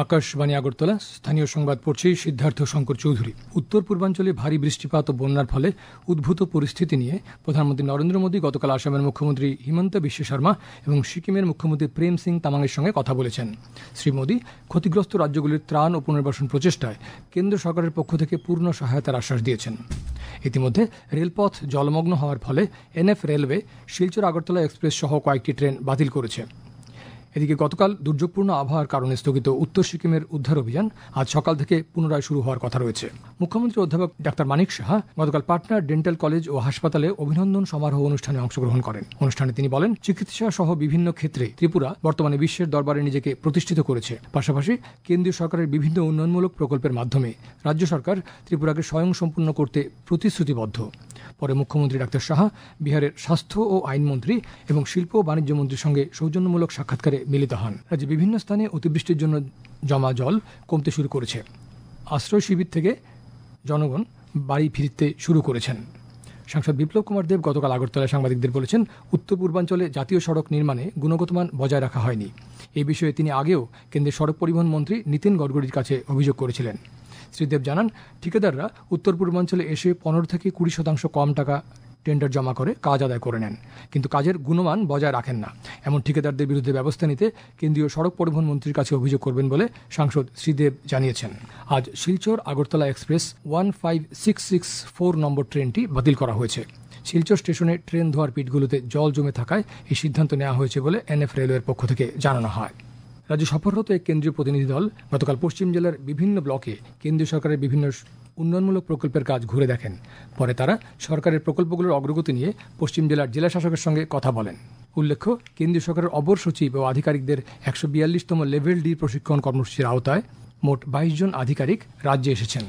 আকাশবাণী আগরতলা, স্থানীয় সংবাদ পড়ছি সিদ্ধার্থ শঙ্কর চৌধুরী। উত্তর পূর্বাঞ্চলে ভারী বৃষ্টিপাত ও বন্যার ফলে উদ্ভূত পরিস্থিতি নিয়ে প্রধানমন্ত্রী নরেন্দ্র মোদী গতকাল আসামের মুখ্যমন্ত্রী হিমন্ত বিশ্ব শর্মা এবং সিকিমের মুখ্যমন্ত্রী প্রেম সিং তামাংয়ের সঙ্গে কথা বলেছেন। শ্রী মোদী ক্ষতিগ্রস্ত রাজ্যগুলির ত্রাণ ও পুনর্বাসন প্রচেষ্টায় কেন্দ্র সরকারের পক্ষ থেকে পূর্ণ সহায়তার আশ্বাস দিয়েছেন। ইতিমধ্যে রেলপথ জলমগ্ন হওয়ার ফলে NF railway Silchar Agartala express সহ কয়েকটি ট্রেন বাতিল করেছে। এদিকে গতকাল দুর্যোগপূর্ণ আবহাওয়ার কারণে স্থগিত উত্তর সিকিমের উদ্ধার অভিযান আজ সকাল থেকে পুনরায় শুরু হওয়ার কথা রয়েছে। মুখ্যমন্ত্রী অধ্যাপক ডাক্তার মানিক সাহা গতকাল পাটনার ডেন্টাল কলেজ ও হাসপাতালে অভিনন্দন সমারোহ অনুষ্ঠানে অংশগ্রহণ করেন। অনুষ্ঠানে তিনি বলেন, চিকিৎসা সহ বিভিন্ন ক্ষেত্রে ত্রিপুরা বর্তমানে বিশ্বের দরবারে নিজেকে প্রতিষ্ঠিত করেছে। পাশাপাশি কেন্দ্রীয় সরকারের বিভিন্ন উন্নয়নমূলক প্রকল্পের মাধ্যমে রাজ্য সরকার ত্রিপুরাকে স্বয়ংসম্পূর্ণ করতে প্রতিশ্রুতিবদ্ধ। পরে মুখ্যমন্ত্রী ডাক্তার সাহা বিহারের স্বাস্থ্য ও আইনমন্ত্রী এবং শিল্প ও বাণিজ্য মন্ত্রীর সঙ্গে সৌজন্যমূলক সাক্ষাৎকারে মিলিত হন। রাজ্যে বিভিন্ন স্থানে অতিবৃষ্টির জন্য জমা জল কমতে শুরু করেছে। আশ্রয় শিবির থেকে জনগণ বাড়ি ফিরতে শুরু করেছেন। সাংসদ বিপ্লব কুমার দেব গতকাল আগরতলায় সাংবাদিকদের বলেছেন, উত্তর পূর্বাঞ্চলে জাতীয় সড়ক নির্মাণে গুণগত মান বজায় রাখা হয়নি। এই বিষয়ে তিনি আগেও কেন্দ্রের সড়ক পরিবহন মন্ত্রী নীতিন গডকরির কাছে অভিযোগ করেছিলেন। শ্রী দেব জানান, ঠিকাদাররা উত্তর পূর্বাঞ্চলে এসে 15 থেকে 20% কম টাকা টেন্ডার জমা করে কাজ আদায় করে নেন, কিন্তু কাজের গুণমান বজায় রাখেন না। এমন ঠিকাদারদের বিরুদ্ধে ব্যবস্থা নিতে কেন্দ্রীয় সড়ক পরিবহন মন্ত্রীর কাছে অভিযোগ করবেন বলে সাংসদ শ্রীদেব জানিয়েছেন। আজ শিলচর আগরতলা এক্সপ্রেস 15664 নম্বর ট্রেনটি বাতিল করা হয়েছে। শিলচর স্টেশনে ট্রেন ধোয়ার পিটগুলোতে জল জমে থাকায় এই সিদ্ধান্ত নেওয়া হয়েছে বলে এনএফ রেলওয়ের পক্ষ থেকে জানানো হয়। রাজ্য সফররত এক কেন্দ্রীয় প্রতিনিধি দল গতকাল পশ্চিম জেলার বিভিন্ন ব্লকে কেন্দ্রীয় সরকারের বিভিন্ন উন্নয়নমূলক প্রকল্পের কাজ ঘুরে দেখেন। পরে তারা সরকারের প্রকল্পগুলোর অগ্রগতি নিয়ে পশ্চিম জেলার জেলা শাসকের সঙ্গে কথা বলেন। উল্লেখ্য, কেন্দ্রীয় সরকারের অপর সচিব ও আধিকারিকদের 142তম লেভেল ডি প্রশিক্ষণ কর্মসূচির আওতায় মোট 22 জন আধিকারিক রাজ্যে এসেছেন।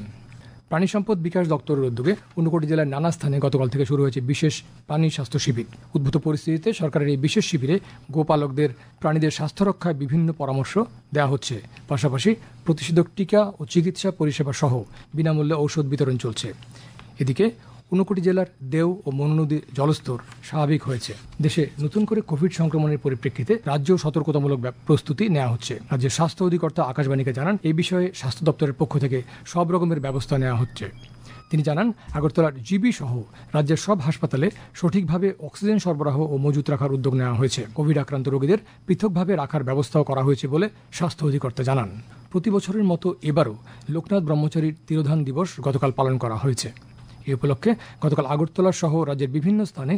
প্রাণী সম্পদ বিকাশ দপ্তরের উদ্যোগে ঊনকোটি জেলার নানা স্থানে গতকাল থেকে শুরু হয়েছে বিশেষ প্রাণী স্বাস্থ্য শিবির। উদ্ভূত পরিস্থিতিতে সরকারের এই বিশেষ শিবিরে গোপালকদের প্রাণীদের স্বাস্থ্য রক্ষায় বিভিন্ন পরামর্শ দেওয়া হচ্ছে। পাশাপাশি প্রতিষেধক টিকা ও চিকিৎসা পরিষেবা সহ বিনামূল্যে ঔষধ বিতরণ চলছে। এদিকে ঊনকোটি জেলার দেও ও মনু নদীর জলস্তর স্বাভাবিক হয়েছে। দেশে নতুন করে কোভিড সংক্রমণের পরিপ্রেক্ষিতে রাজ্য সতর্কতামূলক প্রস্তুতি নেওয়া হচ্ছে। রাজ্যের স্বাস্থ্য অধিকর্তা আকাশবাণীকে জানান, এই বিষয়ে স্বাস্থ্য দপ্তরের পক্ষ থেকে সব রকমের ব্যবস্থা নেওয়া হচ্ছে। তিনি জানান, আগরতলার জিবি সহ রাজ্যের সব হাসপাতালে সঠিকভাবে অক্সিজেন সরবরাহ ও মজুত রাখার উদ্যোগ নেওয়া হয়েছে। কোভিড আক্রান্ত রোগীদের পৃথকভাবে রাখার ব্যবস্থাও করা হয়েছে বলে স্বাস্থ্য অধিকর্তা জানান। প্রতি বছরের মতো এবারও লোকনাথ ব্রহ্মচারীর তিরোধান দিবস গতকাল পালন করা হয়েছে। এই উপলক্ষে গতকাল আগরতলা সহ রাজ্যের বিভিন্ন স্থানে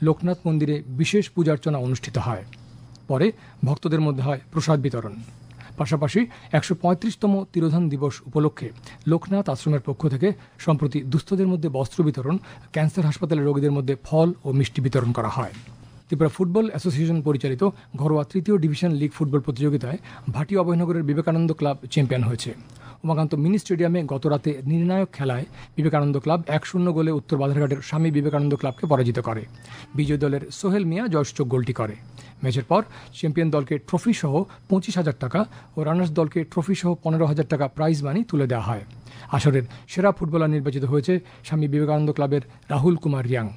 লোকনাথ মন্দিরে বিশেষ পূজার্চনা অনুষ্ঠিত হয়। পরে ভক্তদের মধ্যে হয় প্রসাদ বিতরণ। পাশাপাশি 135তম তিরোধান দিবস উপলক্ষে লোকনাথ আশ্রমের পক্ষ থেকে সম্প্রতি দুস্থদের মধ্যে বস্ত্র বিতরণ, ক্যান্সার হাসপাতালের রোগীদের মধ্যে ফল ও মিষ্টি বিতরণ করা হয়। ত্রিপুরা ফুটবল অ্যাসোসিয়েশন পরিচালিত ঘরোয়া 3য় ডিভিশন লিগ ফুটবল প্রতিযোগিতায় ভাটি অভয়নগরের বিবেকানন্দ ক্লাব চ্যাম্পিয়ন হয়েছে। উমাকান্ত মিনি স্টেডিয়ামে গতরাতে নির্ণায়ক খেলায় বিবেকানন্দ ক্লাব 1-0 গোলে উত্তর বাধারঘাটের স্বামী বিবেকানন্দ ক্লাবকে পরাজিত করে। বিজয় দলের সোহেল মিয়া জয়সূচক গোলটি করে। ম্যাচের পর চ্যাম্পিয়ন দলকে ট্রফি সহ 25,000 টাকা ও রানার্স দলকে ট্রফি সহ 15,000 টাকা প্রাইজ মানি তুলে দেওয়া হয়। আসরের সেরা ফুটবলার নির্বাচিত হয়েছে স্বামী বিবেকানন্দ ক্লাবের রাহুল কুমার রিয়াং।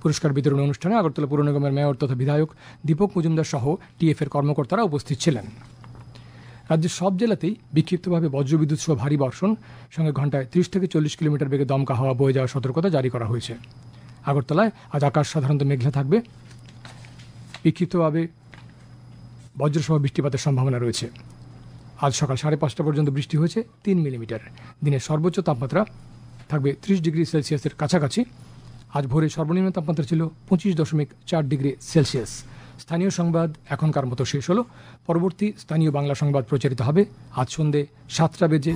পুরস্কার বিতরণ অনুষ্ঠানে আগরতলা পুর নিগমের মেয়র তথা বিধায়ক দীপক মজুমদার সহ টিএফের কর্মকর্তারা উপস্থিত ছিলেন। রাজ্যের সব জেলাতেই বিক্ষিপ্তভাবে বজ্রবিদ্যুৎ সহ ভারী বর্ষণ সঙ্গে ঘন্টায় 30 থেকে 40 কিলোমিটার বেগে দমকা হাওয়া বয়ে যাওয়ার সতর্কতা জারি করা হয়েছে। আগরতলায় আজ আকাশ সাধারণত মেঘলা থাকবে। বিক্ষিপ্তভাবে বজ্রসহ বৃষ্টিপাতের সম্ভাবনা রয়েছে। আজ সকাল 5:30 পর্যন্ত বৃষ্টি হয়েছে 3 মিলিমিটার। দিনের সর্বোচ্চ তাপমাত্রা থাকবে 30 ডিগ্রি সেলসিয়াসের কাছাকাছি। আজ ভোরে সর্বনিম্ন তাপমাত্রা ছিল 25.4 ডিগ্রি সেলসিয়াস। স্থানীয় সংবাদ এখনকার মতো শেষ হলো। পরবর্তী স্থানীয় বাংলা সংবাদ প্রচারিত হবে আজ সন্ধ্যে 7টা বেজে